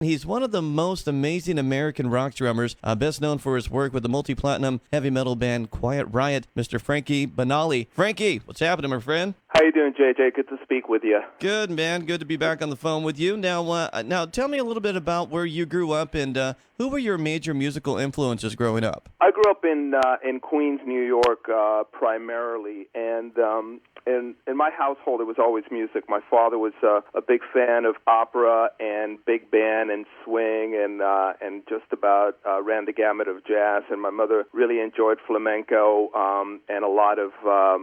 He's one of the most amazing American rock drummers, best known for his work with the multi-platinum heavy metal band Quiet Riot, Mr. Frankie Banali. Frankie, what's happening, my friend? How you doing, JJ? Good to speak with you. Good, man. Good to be back on the phone with you. Now tell me a little bit about where you grew up and who were your major musical influences growing up? I grew up in Queens, New York, primarily, and in my household, it was always music. My father was a big fan of opera and big band and swing and just about ran the gamut of jazz. And my mother really enjoyed flamenco and a lot of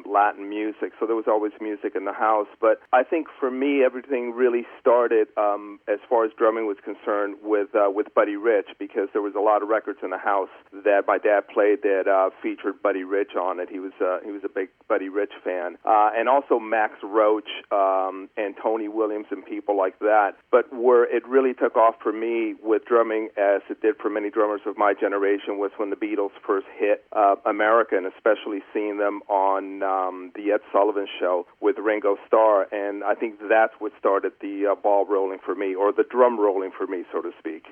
Latin music. So there was always music in the house. But I think for me, everything really started as far as drumming was concerned with Buddy Rich, because there was a lot of records in the house that my dad played that featured Buddy Rich on it. He was a big Buddy Rich fan. And also Max Roach and Tony Williams and people like that. But where it really took off for me with drumming, as it did for many drummers of my generation, was when the Beatles first hit America, and especially seeing them on the Ed Sullivan Show with Ringo Starr. And I think that's what started the ball rolling for me, or the drum rolling for me, so to speak.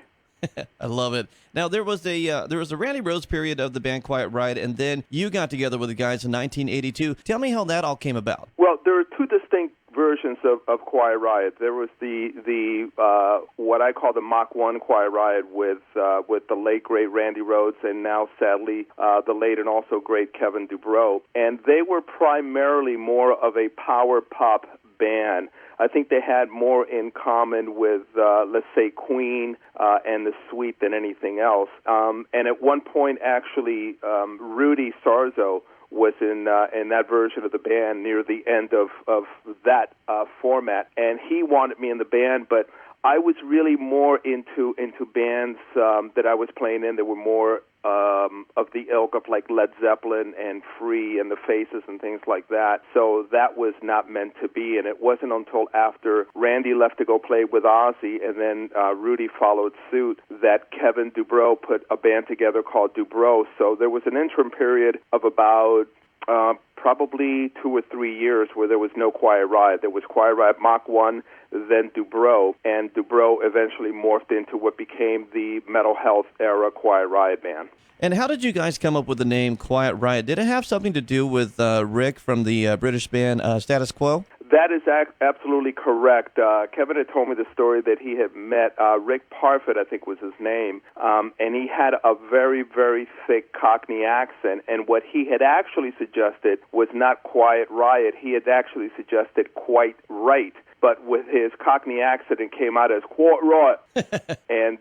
I love it. Now, there was a Randy Rhoads period of the band Quiet Riot, and then you got together with the guys in 1982. Tell me how that all came about. Well, there are two distinct versions of Quiet Riot. There was the what I call the Mach 1 Quiet Riot with the late great Randy Rhoads, and now sadly the late and also great Kevin DuBrow, and they were primarily more of a power pop band. I think they had more in common with, let's say, Queen and the Sweet than anything else. And at one point, actually, Rudy Sarzo was in that version of the band near the end of that format, and he wanted me in the band, but I was really more into bands that I was playing in that were more of the ilk of like Led Zeppelin and Free and the Faces and things like that. So that was not meant to be, and it wasn't until after Randy left to go play with Ozzy and then Rudy followed suit that Kevin DuBrow put a band together called DuBrow. So there was an interim period of about probably 2 or 3 years where there was no Quiet Riot. There was Quiet Riot Mach 1, then DuBrow, and DuBrow eventually morphed into what became the Mental Health era Quiet Riot band. And how did you guys come up with the name Quiet Riot? Did it have something to do with Rick from the British band Status Quo? That is absolutely correct. Kevin had told me the story that he had met Rick Parfitt, I think was his name, and he had a very, very thick Cockney accent, and what he had actually suggested was not Quiet Riot. He had actually suggested Quite Right. But with his Cockney accent, it came out as Quite Right, and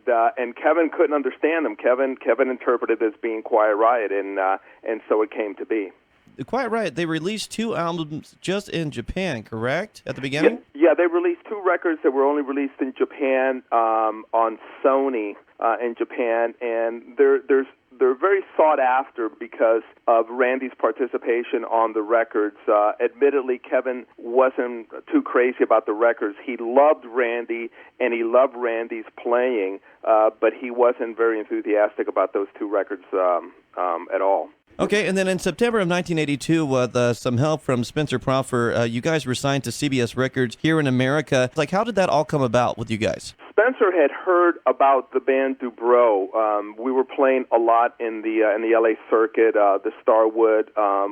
Kevin couldn't understand him. Kevin interpreted it as being Quiet Riot, and so it came to be. The Quiet Riot, they released 2 albums just in Japan, correct, at the beginning? Yeah, they released 2 records that were only released in Japan on Sony in Japan, and they're very sought after because of Randy's participation on the records. Admittedly, Kevin wasn't too crazy about the records. He loved Randy, and he loved Randy's playing, but he wasn't very enthusiastic about those 2 records at all. Okay, and then in September of 1982, with some help from Spencer Proffer, you guys were signed to CBS Records here in America. Like, how did that all come about with you guys? Spencer had heard about the band DuBrow. We were playing a lot in the LA circuit, the Starwood.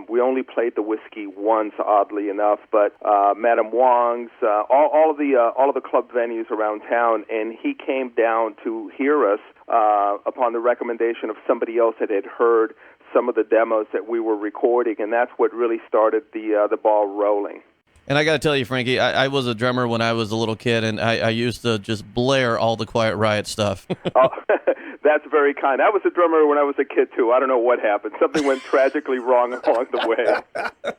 We only played the Whiskey once, oddly enough, but Madame Wong's, all of the club venues around town, and he came down to hear us upon the recommendation of somebody else that had heard some of the demos that we were recording, and that's what really started the ball rolling. And I got to tell you, Frankie, I was a drummer when I was a little kid, and I used to just blare all the Quiet Riot stuff. Oh, that's very kind. I was a drummer when I was a kid, too. I don't know what happened. Something went tragically wrong along the way.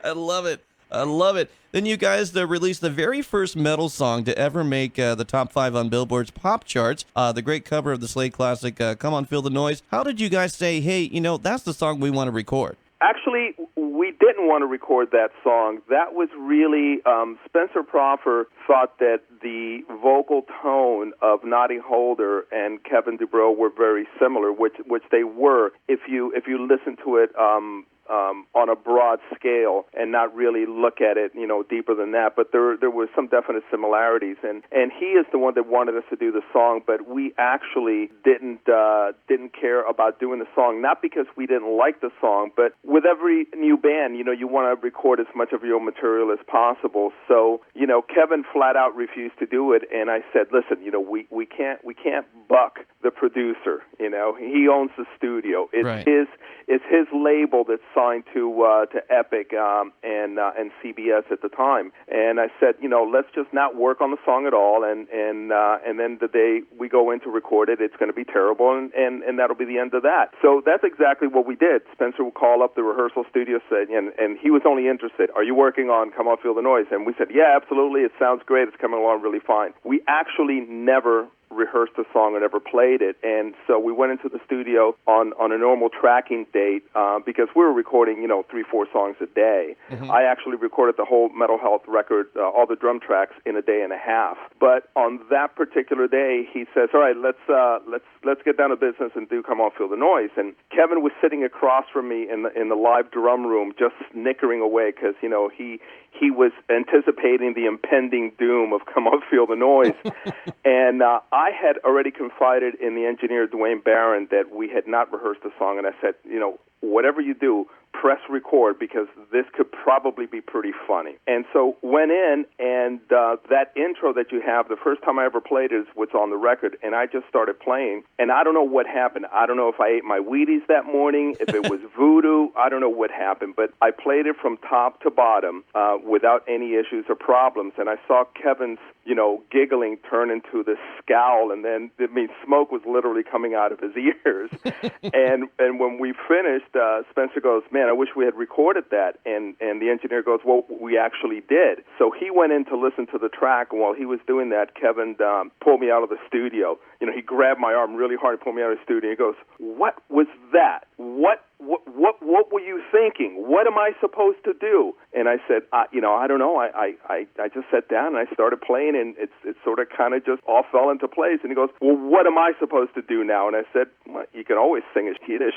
I love it. I love it. Then you guys released the very first metal song to ever make the top 5 on Billboard's pop charts, the great cover of the Slade classic, Come On Feel the Noise. How did you guys say, hey, that's the song we want to record? Actually, we didn't want to record that song. That was really, Spencer Proffer thought that the vocal tone of Noddy Holder and Kevin DuBrow were very similar, which they were. If you listen to it on a broad scale and not really look at it, deeper than that. But there were some definite similarities, and he is the one that wanted us to do the song, but we actually didn't care about doing the song, not because we didn't like the song, but with every new band, you want to record as much of your material as possible. So, Kevin flat out refused to do it, and I said, listen, we can't buck the producer. He owns the studio. It's right. It's his label that's signed to Epic and CBS at the time. And I said, let's just not work on the song at all, and then the day we go in to record it, it's going to be terrible, and that'll be the end of that. So that's exactly what we did. Spencer would call up the rehearsal studio, and he was only interested, are you working on Come On Feel the Noise? And we said, yeah, absolutely, it sounds great, it's coming along really fine. We actually never rehearsed the song or never played it, and so we went into the studio on a normal tracking date because we were recording 3-4 songs a day. Mm-hmm. I actually recorded the whole Metal Health record, all the drum tracks, in a day and a half. But on that particular day, he says, all right, let's get down to business and do Come On Feel the Noise. And Kevin was sitting across from me in the live drum room, just snickering away because he was anticipating the impending doom of Come On Feel the Noise. And I had already confided in the engineer, Dwayne Barron, that we had not rehearsed the song, and I said, whatever you do, press record because this could probably be pretty funny. And so went in, and that intro that you have, the first time I ever played it is what's on the record, and I just started playing, and I don't know what happened. I don't know if I ate my Wheaties that morning, if it was voodoo, I don't know what happened, but I played it from top to bottom without any issues or problems, and I saw Kevin's, giggling turn into this scowl, and then, smoke was literally coming out of his ears. and when we finished, Spencer goes, man, I wish we had recorded that. And the engineer goes, well, we actually did. So he went in to listen to the track, and while he was doing that, Kevin pulled me out of the studio. He grabbed my arm really hard and pulled me out of the studio. He goes, what was that? What were you thinking? What am I supposed to do? And I said, I don't know. I just sat down and I started playing, and it sort of kind of just all fell into place. And he goes, well, what am I supposed to do now? And I said, well, you can always sing as Yiddish.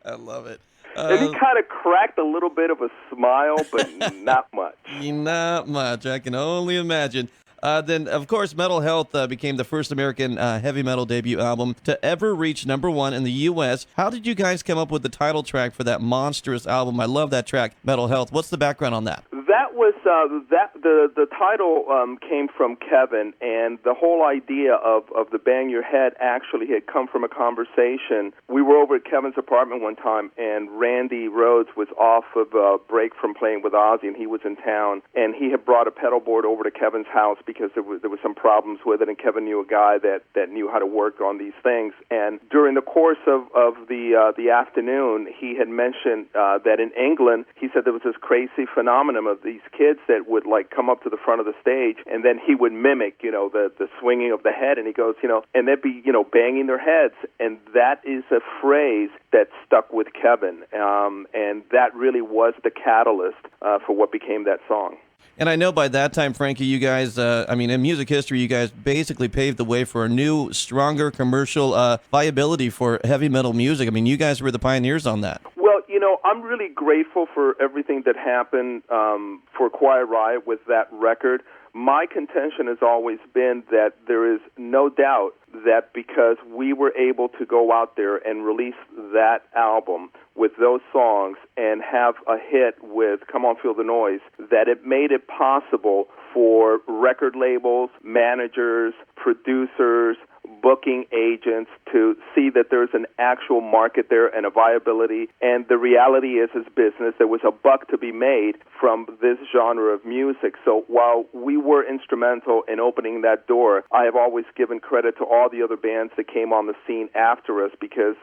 I love it. And he kind of cracked a little bit of a smile, but not much. Not much. I can only imagine. Then, of course, Metal Health became the first American heavy metal debut album to ever reach #1 in the U.S. How did you guys come up with the title track for that monstrous album? I love that track, Metal Health. What's the background on that? That was the title came from Kevin, and the whole idea of the Bang Your Head actually had come from a conversation. We were over at Kevin's apartment one time, and Randy Rhoads was off of a break from playing with Ozzy, and he was in town, and he had brought a pedal board over to Kevin's house because there was some problems with it, and Kevin knew a guy that knew how to work on these things. And during the course of the afternoon, he had mentioned that in England, he said there was this crazy phenomenon of these kids that would come up to the front of the stage, and then he would mimic, the swinging of the head, and he goes, and they'd be, banging their heads, and that is a phrase that stuck with Kevin, and that really was the catalyst for what became that song. And I know by that time, Frankie, you guys, in music history, you guys basically paved the way for a new, stronger commercial viability for heavy metal music. You guys were the pioneers on that. Well, I'm really grateful for everything that happened for Quiet Riot with that record. My contention has always been that there is no doubt that because we were able to go out there and release that album with those songs and have a hit with Come On Feel the Noise, that it made it possible for record labels, managers, producers, booking agents to see that there's an actual market there and a viability. And the reality is business. There was a buck to be made from this genre of music. So while we were instrumental in opening that door, I have always given credit to all the other bands that came on the scene after us because,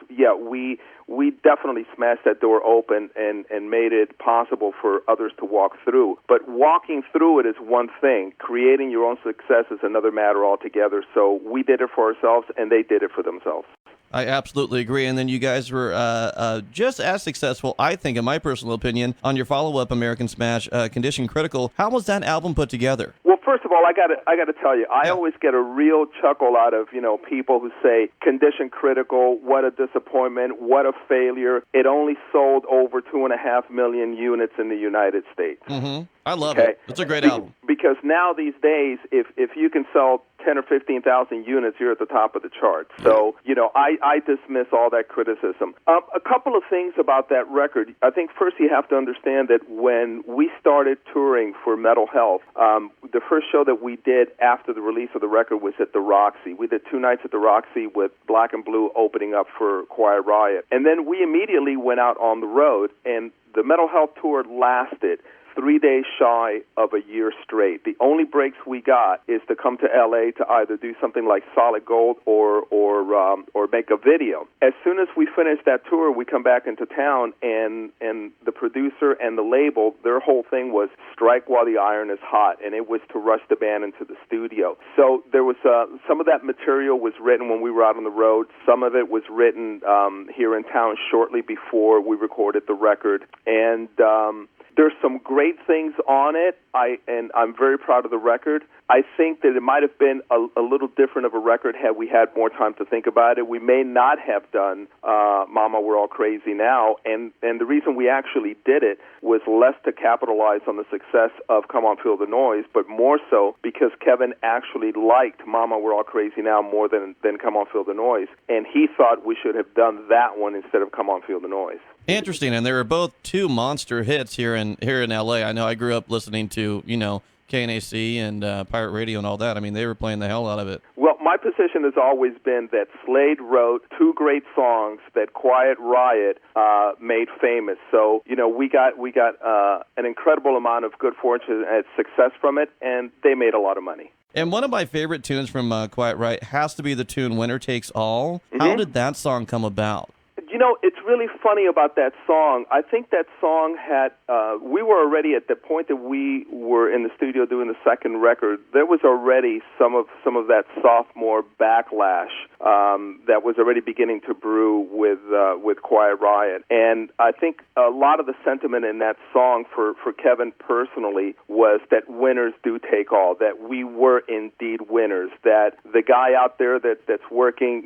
we definitely smashed that door open and made it possible for others to walk through. But walking through it is one thing. Creating your own success is another matter altogether. So we did it for ourselves, and they did it for themselves. I absolutely agree. And then you guys were just as successful, I think, in my personal opinion, on your follow-up American Smash, Condition Critical. How was that album put together? Well, first of all, I got to tell you, I always get a real chuckle out of people who say Condition Critical, what a disappointment, what a failure. It only sold over 2.5 million units in the United States. Mm-hmm. I love it. It's a great album. Because now these days, if you can sell 10 or 15,000 units, you're at the top of the charts. So, I dismiss all that criticism. A couple of things about that record. I think first you have to understand that when we started touring for Metal Health, the first show that we did after the release of the record was at the Roxy. We did 2 nights at the Roxy with Black and Blue opening up for Quiet Riot. And then we immediately went out on the road, and the Metal Health tour lasted 3 days shy of a year straight. The only breaks we got is to come to L.A. to either do something like Solid Gold or make a video. As soon as we finish that tour, we come back into town, and the producer and the label, their whole thing was strike while the iron is hot, and it was to rush the band into the studio. So there was some of that material was written when we were out on the road. Some of it was written here in town shortly before we recorded the record, and there's some great things on it, and I'm very proud of the record. I think that it might have been a little different of a record had we had more time to think about it. We may not have done Mama, We're All Crazy Now, and the reason we actually did it was less to capitalize on the success of Come On Feel the Noise, but more so because Kevin actually liked Mama, We're All Crazy Now more than Come On Feel the Noise, and he thought we should have done that one instead of Come On Feel the Noise. Interesting, and they were both 2 monster hits here in L.A. I know I grew up listening to, KNAC and Pirate Radio and all that. I mean, they were playing the hell out of it. Well, my position has always been that Slade wrote 2 great songs that Quiet Riot made famous. So, we got an incredible amount of good fortune and success from it, and they made a lot of money. And one of my favorite tunes from Quiet Riot has to be the tune Winner Takes All. Mm-hmm. How did that song come about? It's really funny about that song. I think that song had, we were already at the point that we were in the studio doing the second record, there was already some of that sophomore backlash that was already beginning to brew with Quiet Riot. And I think a lot of the sentiment in that song for Kevin personally was that winners do take all, that we were indeed winners, that the guy out there that's working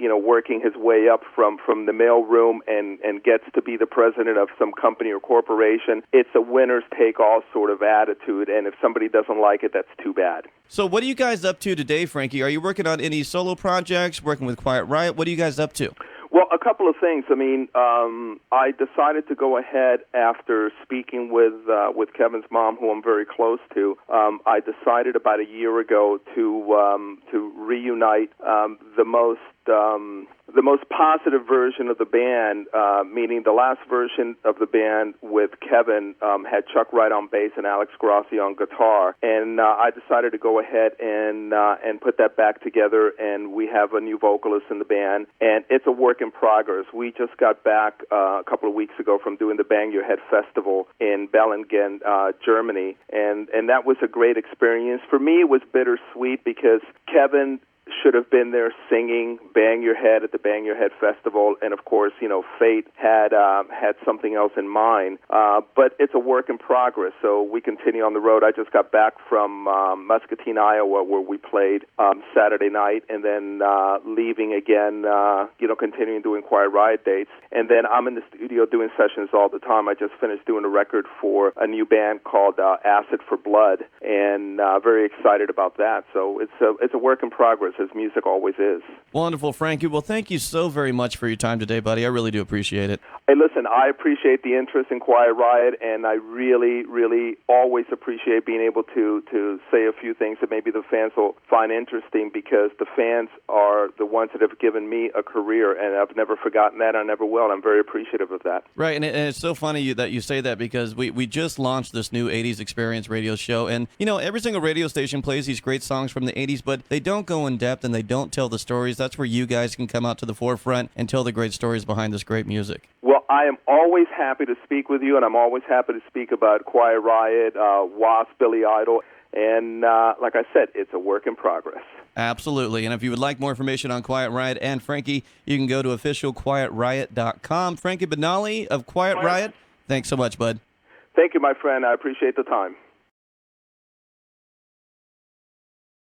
his way up from the mailroom and gets to be the president of some company or corporation, it's a winners take all sort of attitude, and if somebody doesn't like it, that's too bad. So what are you guys up to today, Frankie? Are you working on any solo projects, working with Quiet Riot? What are you guys up to? Well, a couple of things. I mean, I decided to go ahead after speaking with Kevin's mom, who I'm very close to. I decided about a year ago to reunite the most positive version of the band, meaning the last version of the band with Kevin had Chuck Wright on bass and Alex Grossi on guitar, and I decided to go ahead and put that back together, and we have a new vocalist in the band, and it's a work in progress. We just got back a couple of weeks ago from doing the Bang Your Head Festival in Bellingen, Germany, and that was a great experience. For me, it was bittersweet because Kevin should have been there singing Bang Your Head at the Bang Your Head Festival, and of course, fate had something else in mind. But it's a work in progress, so we continue on the road. I just got back from Muscatine, Iowa, where we played Saturday night, and then leaving again, continuing doing Quiet Riot dates. And then I'm in the studio doing sessions all the time. I just finished doing a record for a new band called Acid for Blood, and very excited about that. So it's a work in progress, as music always is. Wonderful, Frankie. Well, thank you so very much for your time today, buddy. I really do appreciate it. Hey, listen, I appreciate the interest in Quiet Riot, and I really, really always appreciate being able to say a few things that maybe the fans will find interesting, because the fans are the ones that have given me a career, and I've never forgotten that. I never will. I'm very appreciative of that. Right, and it's so funny that you say that, because we just launched this new 80s Experience radio show, and, every single radio station plays these great songs from the 80s, but they don't go in depth and they don't tell the stories. That's where you guys can come out to the forefront and tell the great stories behind this great music. Well, I am always happy to speak with you, and I'm always happy to speak about Quiet Riot, Wasp, Billy Idol, and like I said, it's a work in progress. Absolutely. And if you would like more information on Quiet Riot and Frankie, you can go to officialquietriot.com. Frankie Banali of Quiet Riot, thanks so much, bud. Thank you, my friend. I appreciate the time.